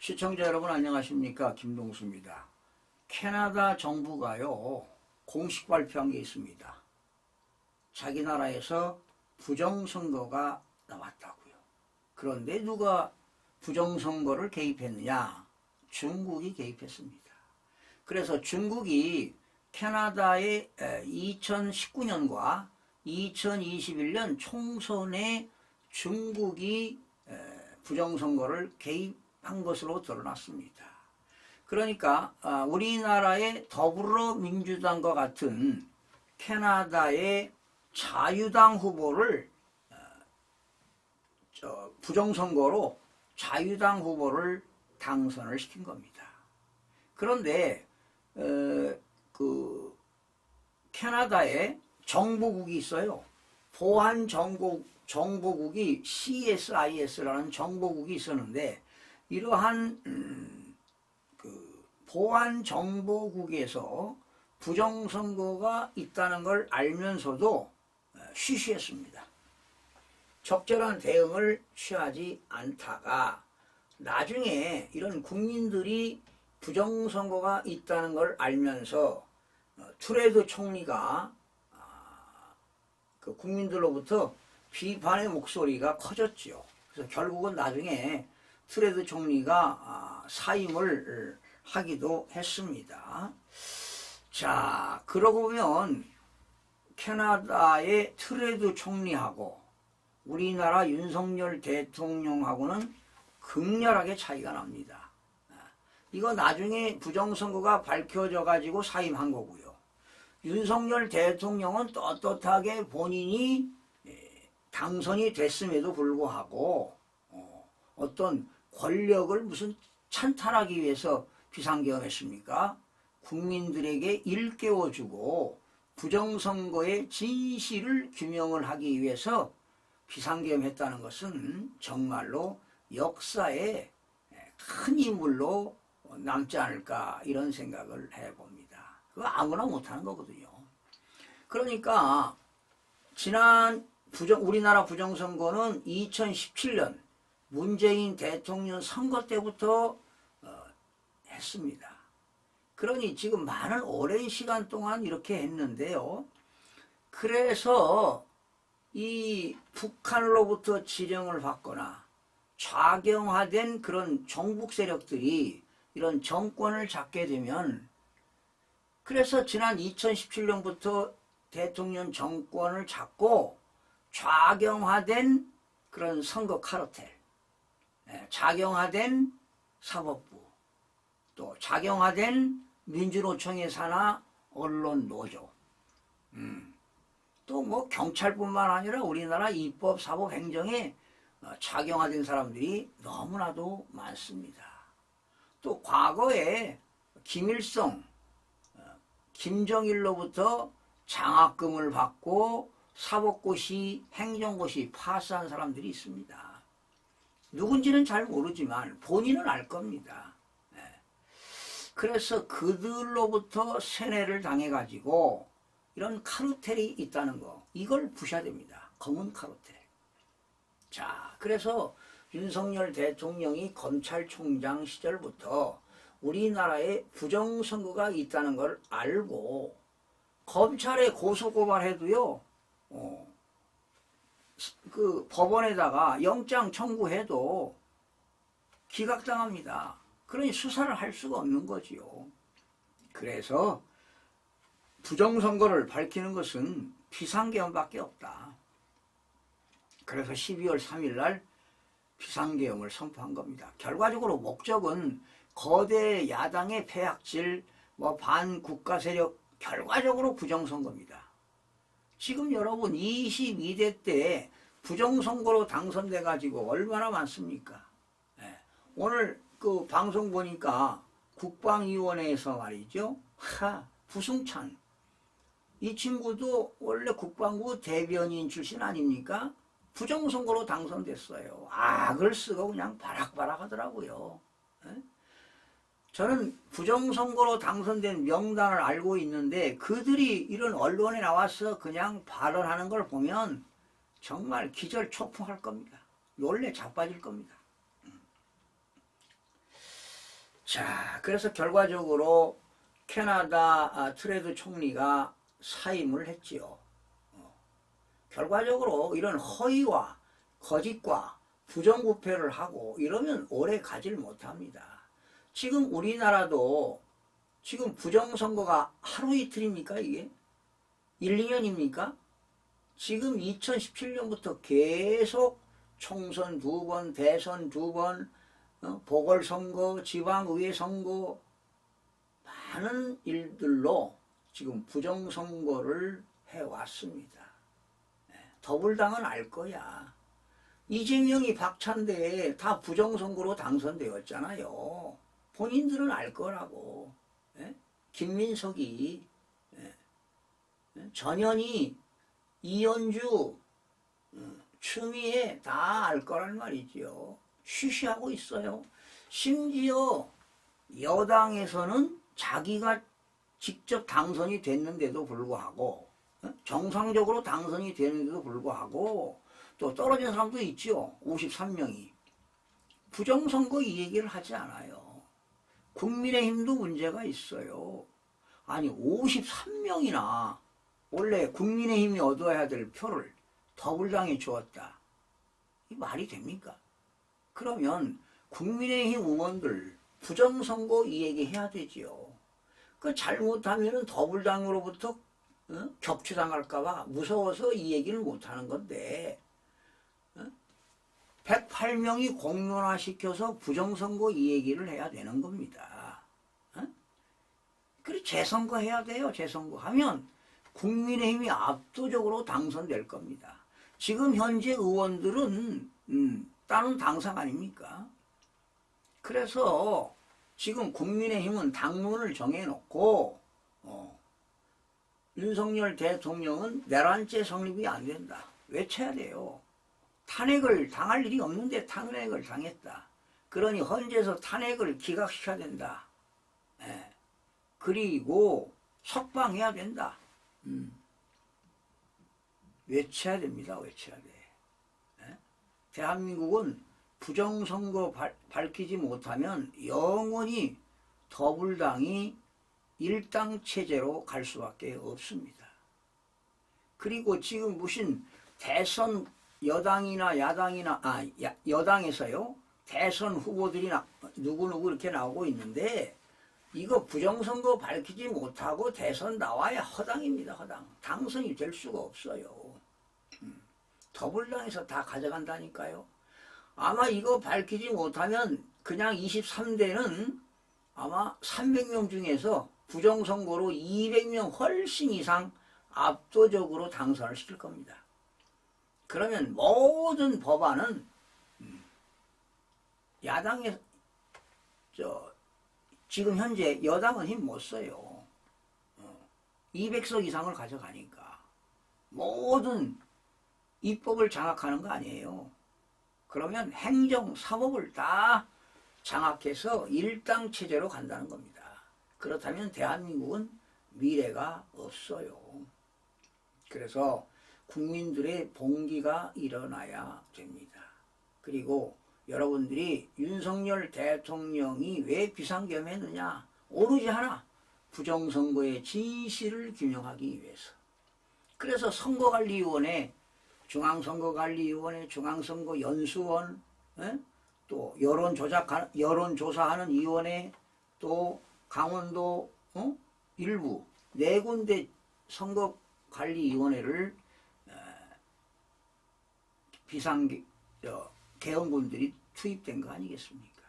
시청자 여러분 안녕하십니까? 김동수입니다. 캐나다 정부가요 공식 발표한 게 있습니다. 자기 나라에서 부정선거가 나왔다고요. 그런데 누가 부정선거를 개입했느냐? 중국이 개입했습니다. 그래서 중국이 캐나다의 2019년과 2021년 총선에 중국이 부정선거를 개입한 것으로 드러났습니다. 그러니까 우리나라의 더불어민주당과 같은 캐나다의 자유당 후보를 부정선거로 자유당 후보를 당선을 시킨 겁니다. 그런데 그 캐나다에 정보국이 있어요. 보안 정보국이 CSIS라는 정보국이 있었는데 이러한 그 보안 정보국에서 부정선거가 있다는 걸 알면서도 쉬쉬했습니다. 적절한 대응을 취하지 않다가 나중에 이런 국민들이 부정선거가 있다는 걸 알면서 트레드 총리가 그 국민들로부터 비판의 목소리가 커졌죠. 그래서 결국은 나중에 트레드 총리가 사임을 하기도 했습니다. 자, 그러고 보면 캐나다의 트레드 총리하고 우리나라 윤석열 대통령하고는 극렬하게 차이가 납니다. 이거 나중에 부정선거가 밝혀져 가지고 사임한 거고요. 윤석열 대통령은 떳떳하게 본인이 당선이 됐음에도 불구하고 어떤 권력을 무슨 찬탈하기 위해서 비상계엄했습니까? 국민들에게 일깨워주고 부정선거의 진실을 규명을 하기 위해서 비상계엄했다는 것은 정말로 역사에 큰 인물로 남지 않을까 이런 생각을 해봅니다. 그거 아무나 못하는 거거든요. 그러니까 지난 우리나라 부정선거는 2017년 문재인 대통령 선거 때부터 했습니다. 그러니 지금 많은 오랜 시간 동안 이렇게 했는데요. 그래서 이 북한으로부터 지령을 받거나 좌경화된 그런 정북 세력들이 이런 정권을 잡게 되면 그래서 지난 2017년부터 대통령 정권을 잡고 좌경화된 그런 선거 카르텔, 좌경화된 사법부, 또 좌경화된 민주노총의 산하 언론 노조, 또 뭐 경찰뿐만 아니라 우리나라 입법, 사법, 행정에 좌경화된 사람들이 너무나도 많습니다. 또 과거에 김일성, 김정일로부터 장학금을 받고 사법고시, 행정고시 파스한 사람들이 있습니다. 누군지는 잘 모르지만 본인은 알 겁니다. 그래서 그들로부터 세뇌를 당해가지고 이런 카르텔이 있다는 거, 이걸 부셔야 됩니다. 검은 카르텔. 자, 그래서 윤석열 대통령이 검찰총장 시절부터 우리나라에 부정선거가 있다는 걸 알고 검찰에 고소고발해도요, 그 법원에다가 영장 청구해도 기각당합니다. 그러니 수사를 할 수가 없는 거지요. 그래서 부정선거를 밝히는 것은 비상계엄밖에 없다. 그래서 12월 3일 날 비상계엄을 선포한 겁니다. 결과적으로 목적은 거대 야당의 폐악질, 반국가 세력, 결과적으로 부정선거입니다. 지금 여러분 22대 때 부정선거로 당선돼가지고 얼마나 많습니까? 오늘 그 방송 보니까 국방위원회에서 말이죠. 부승찬. 이 친구도 원래 국방부 대변인 출신 아닙니까? 부정선거로 당선됐어요. 악을 쓰고 그냥 바락바락 하더라고요. 저는 부정선거로 당선된 명단을 알고 있는데 그들이 이런 언론에 나와서 그냥 발언하는 걸 보면 정말 기절초풍할 겁니다. 놀래 자빠질 겁니다. 자, 그래서 결과적으로 캐나다 트레드 총리가 사임을 했지요. 결과적으로 이런 허위와 거짓과 부정부패를 하고 이러면 오래 가질 못합니다. 지금 우리나라도 지금 부정선거가 하루 이틀입니까 이게? 1, 2년입니까? 지금 2017년부터 계속 총선 2번, 대선 2번, 보궐선거, 지방의회 선거 많은 일들로 지금 부정선거를 해왔습니다. 더불당은 알 거야. 이재명이 박찬대에 다 부정선거로 당선되었잖아요. 본인들은 알 거라고. 김민석이, 전현희, 이현주, 추미애 다 알 거란 말이지요. 쉬쉬하고 있어요. 심지어 여당에서는 자기가 직접 당선이 됐는데도 불구하고 정상적으로 당선이 되는데도 불구하고 또 떨어진 사람도 있죠. 53명이. 부정선거 이 얘기를 하지 않아요. 국민의힘도 문제가 있어요. 아니 53명이나 원래 국민의힘이 얻어야 될 표를 더불당에 주었다. 이 말이 됩니까? 그러면 국민의힘 의원들 부정선거 이 얘기 해야 되지요. 그 잘못하면 더불당으로부터 격추당할까봐 무서워서 이 얘기를 못하는 건데 108명이 공론화시켜서 부정선거 이 얘기를 해야 되는 겁니다. 그리고 재선거 해야 돼요. 재선거 하면 국민의힘이 압도적으로 당선될 겁니다. 지금 현재 의원들은 다른 당상 아닙니까? 그래서 지금 국민의힘은 당론을 정해놓고 윤석열 대통령은 내란죄 성립이 안 된다. 외쳐야 돼요. 탄핵을 당할 일이 없는데 탄핵을 당했다. 그러니 헌재에서 탄핵을 기각시켜야 된다. 그리고 석방해야 된다. 외쳐야 됩니다. 외쳐야 돼. 대한민국은 부정선거 밝히지 못하면 영원히 더불당이 일당 체제로 갈 수밖에 없습니다. 그리고 지금 무슨 대선 여당이나 야당이나 여당에서요 대선 후보들이나 누구누구 이렇게 나오고 있는데 이거 부정선거 밝히지 못하고 대선 나와야 허당입니다. 허당. 당선이 될 수가 없어요. 더불당에서 다 가져간다니까요. 아마 이거 밝히지 못하면 그냥 23대는 아마 300명 중에서 부정선거로 200명 훨씬 이상 압도적으로 당선을 시킬 겁니다. 그러면 모든 법안은 야당에 지금 현재 여당은 힘 못 써요. 200석 이상을 가져가니까 모든 입법을 장악하는 거 아니에요. 그러면 행정, 사법을 다 장악해서 일당 체제로 간다는 겁니다. 그렇다면 대한민국은 미래가 없어요. 그래서 국민들의 봉기가 일어나야 됩니다. 그리고 여러분들이 윤석열 대통령이 왜 비상겸했느냐? 오로지 하나, 부정선거의 진실을 규명하기 위해서. 그래서 선거관리위원회, 중앙선거관리위원회, 중앙선거연수원, 또 여론조사하는 위원회, 또 강원도 일부 4군데 선거관리위원회를 개헌군들이 투입된 거 아니겠습니까?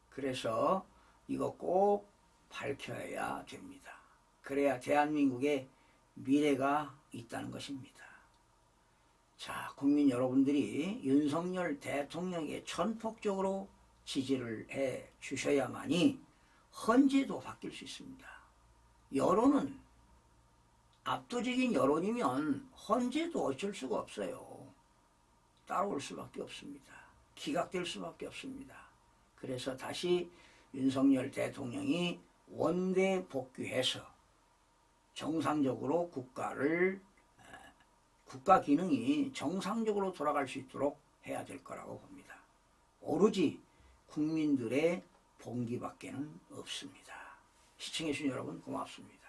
그래서 이거 꼭 밝혀야 됩니다. 그래야 대한민국의 미래가 있다는 것입니다. 자, 국민 여러분들이 윤석열 대통령에게 전폭적으로 지지를 해 주셔야만이 헌재도 바뀔 수 있습니다. 여론은 압도적인 여론이면 헌재도 어쩔 수가 없어요. 따라올 수밖에 없습니다. 기각될 수밖에 없습니다. 그래서 다시 윤석열 대통령이 원대 복귀해서 정상적으로 국가 기능이 정상적으로 돌아갈 수 있도록 해야 될 거라고 봅니다. 오로지 국민들의 봉기밖에는 없습니다. 시청해주신 여러분 고맙습니다.